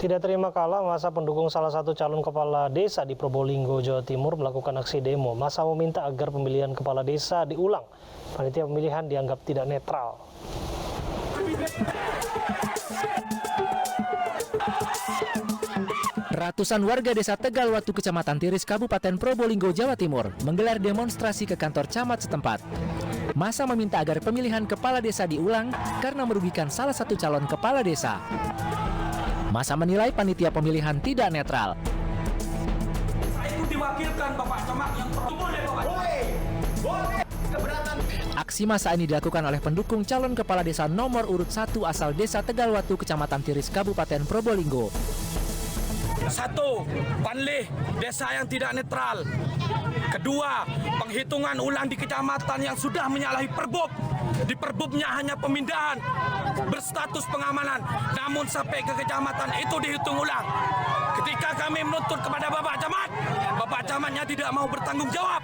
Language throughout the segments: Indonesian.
Tidak terima kalah, masa pendukung salah satu calon kepala desa di Probolinggo, Jawa Timur melakukan aksi demo. Masa meminta agar pemilihan kepala desa diulang. Panitia pemilihan dianggap tidak netral. Ratusan warga desa Tegalwatu, Kecamatan Tiris, Kabupaten Probolinggo, Jawa Timur menggelar demonstrasi ke kantor camat setempat. Masa meminta agar pemilihan kepala desa diulang karena merugikan salah satu calon kepala desa. Masa menilai panitia pemilihan tidak netral. Saya itu diwakilkan Bapak Camat yang boleh Bapak. Boleh. Keberatan. Aksi massa ini dilakukan oleh pendukung calon kepala desa nomor urut 1 asal desa Tegalwatu, Kecamatan Tiris, Kabupaten Probolinggo. 1. Panlih desa yang tidak netral. 2. Penghitungan ulang di kecamatan yang sudah menyalahi perbub. Di perbubnya hanya pemindahan berstatus pengamanan, namun sampai ke kecamatan itu dihitung ulang. Ketika kami menuntut kepada Bapak Camatnya tidak mau bertanggung jawab.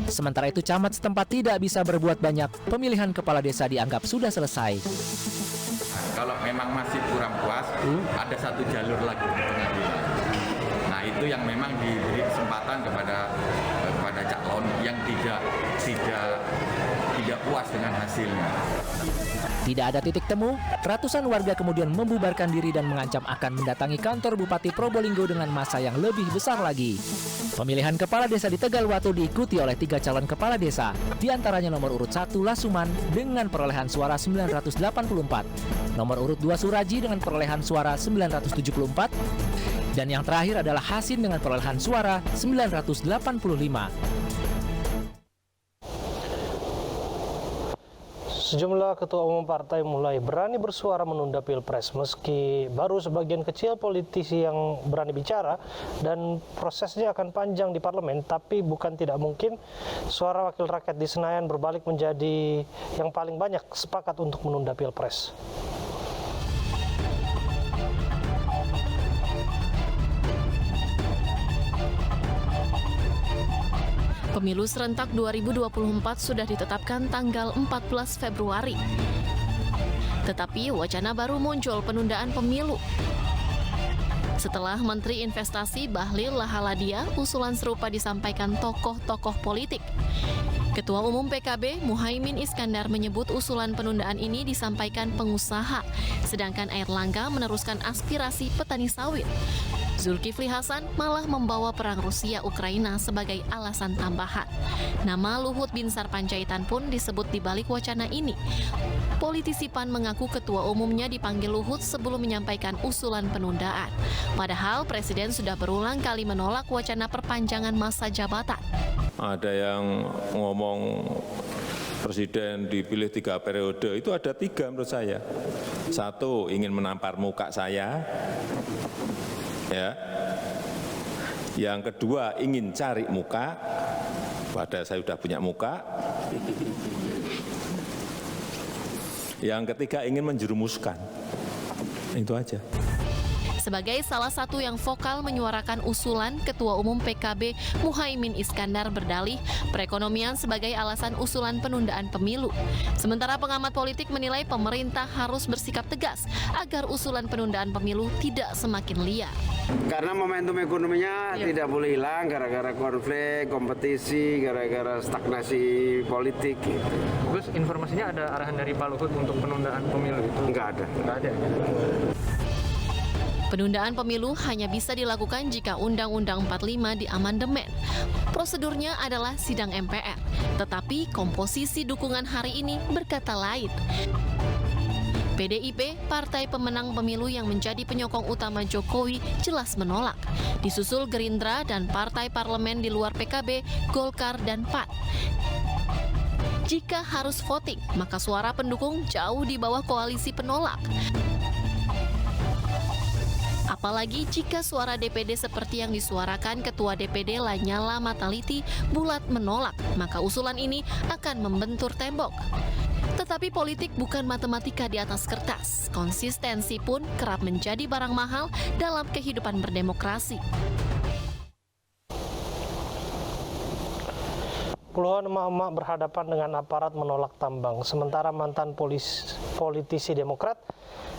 Sementara itu camat setempat tidak bisa berbuat banyak, pemilihan kepala desa dianggap sudah selesai. Kalau memang masih kurang puas, ada satu jalur lagi pengadilan. Nah itu yang memang diberi kesempatan kepada calon yang tidak puas dengan hasilnya. Tidak ada titik temu, ratusan warga kemudian membubarkan diri dan mengancam akan mendatangi kantor Bupati Probolinggo dengan massa yang lebih besar lagi. Pemilihan kepala desa di Tegalwatu diikuti oleh 3 calon kepala desa, diantaranya nomor urut 1 Lasuman dengan perolehan suara 984, nomor urut 2 Suraji dengan perolehan suara 974, dan yang terakhir adalah Hasin dengan perolehan suara 985. Sejumlah ketua umum partai mulai berani bersuara menunda Pilpres, meski baru sebagian kecil politisi yang berani bicara dan prosesnya akan panjang di parlemen, tapi bukan tidak mungkin suara wakil rakyat di Senayan berbalik menjadi yang paling banyak sepakat untuk menunda Pilpres. Pemilu serentak 2024 sudah ditetapkan tanggal 14 Februari. Tetapi wacana baru muncul penundaan pemilu. Setelah Menteri Investasi Bahlil Lahaladia, usulan serupa disampaikan tokoh-tokoh politik. Ketua Umum PKB Muhaimin Iskandar menyebut usulan penundaan ini disampaikan pengusaha, sedangkan Airlangga meneruskan aspirasi petani sawit. Zulkifli Hasan malah membawa perang Rusia-Ukraina sebagai alasan tambahan. Nama Luhut Binsar Panjaitan pun disebut di balik wacana ini. Politisi PAN mengaku ketua umumnya dipanggil Luhut sebelum menyampaikan usulan penundaan. Padahal Presiden sudah berulang kali menolak wacana perpanjangan masa jabatan. Ada yang ngomong Presiden dipilih 3 periode, itu ada 3 menurut saya. 1, ingin menampar muka saya. Ya. Yang kedua, ingin cari muka, padahal saya sudah punya muka. Yang ketiga, ingin menjerumuskan. Itu aja. Sebagai salah satu yang vokal menyuarakan usulan, Ketua Umum PKB Muhaimin Iskandar berdalih perekonomian sebagai alasan usulan penundaan pemilu. Sementara pengamat politik menilai pemerintah harus bersikap tegas agar usulan penundaan pemilu tidak semakin liar. Karena momentum ekonominya tidak boleh hilang gara-gara konflik, kompetisi, gara-gara stagnasi politik. Gitu. Terus informasinya ada arahan dari Pak Luhut untuk penundaan pemilu itu? Enggak ada. Penundaan pemilu hanya bisa dilakukan jika Undang-Undang 45 diamandemen. Prosedurnya adalah sidang MPR, tetapi komposisi dukungan hari ini berkata lain. PDIP, partai pemenang pemilu yang menjadi penyokong utama Jokowi, jelas menolak. Disusul Gerindra dan partai parlemen di luar PKB, Golkar, dan PAN. Jika harus voting, maka suara pendukung jauh di bawah koalisi penolak. Apalagi jika suara DPD seperti yang disuarakan Ketua DPD Lanyala Mataliti bulat menolak, maka usulan ini akan membentur tembok. Tetapi politik bukan matematika di atas kertas. Konsistensi pun kerap menjadi barang mahal dalam kehidupan berdemokrasi. Puluhan emak-emak berhadapan dengan aparat menolak tambang. Sementara mantan politisi Demokrat,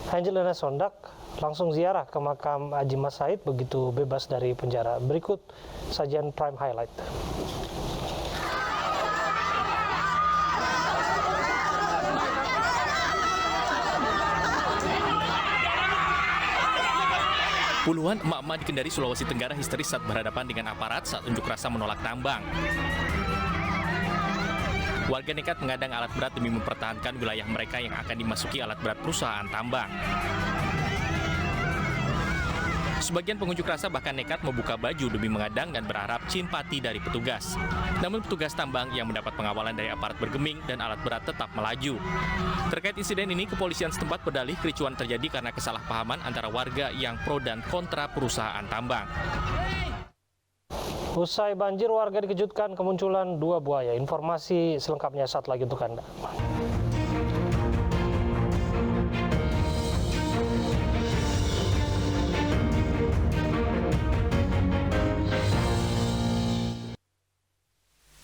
Angelina Sondak, langsung ziarah ke makam Haji Mas Said begitu bebas dari penjara. Berikut sajian Prime Highlight. Puluhan emak-emak di Kendari, Sulawesi Tenggara histeris saat berhadapan dengan aparat saat unjuk rasa menolak tambang. Warga nekat mengadang alat berat demi mempertahankan wilayah mereka yang akan dimasuki alat berat perusahaan tambang. Sebagian pengunjuk rasa bahkan nekat membuka baju demi mengadang dan berharap simpati dari petugas. Namun petugas tambang yang mendapat pengawalan dari aparat bergeming dan alat berat tetap melaju. Terkait insiden ini, kepolisian setempat berdalih kericuan terjadi karena kesalahpahaman antara warga yang pro dan kontra perusahaan tambang. Usai banjir, warga dikejutkan kemunculan 2 buaya. Informasi selengkapnya saat lagi untuk Anda.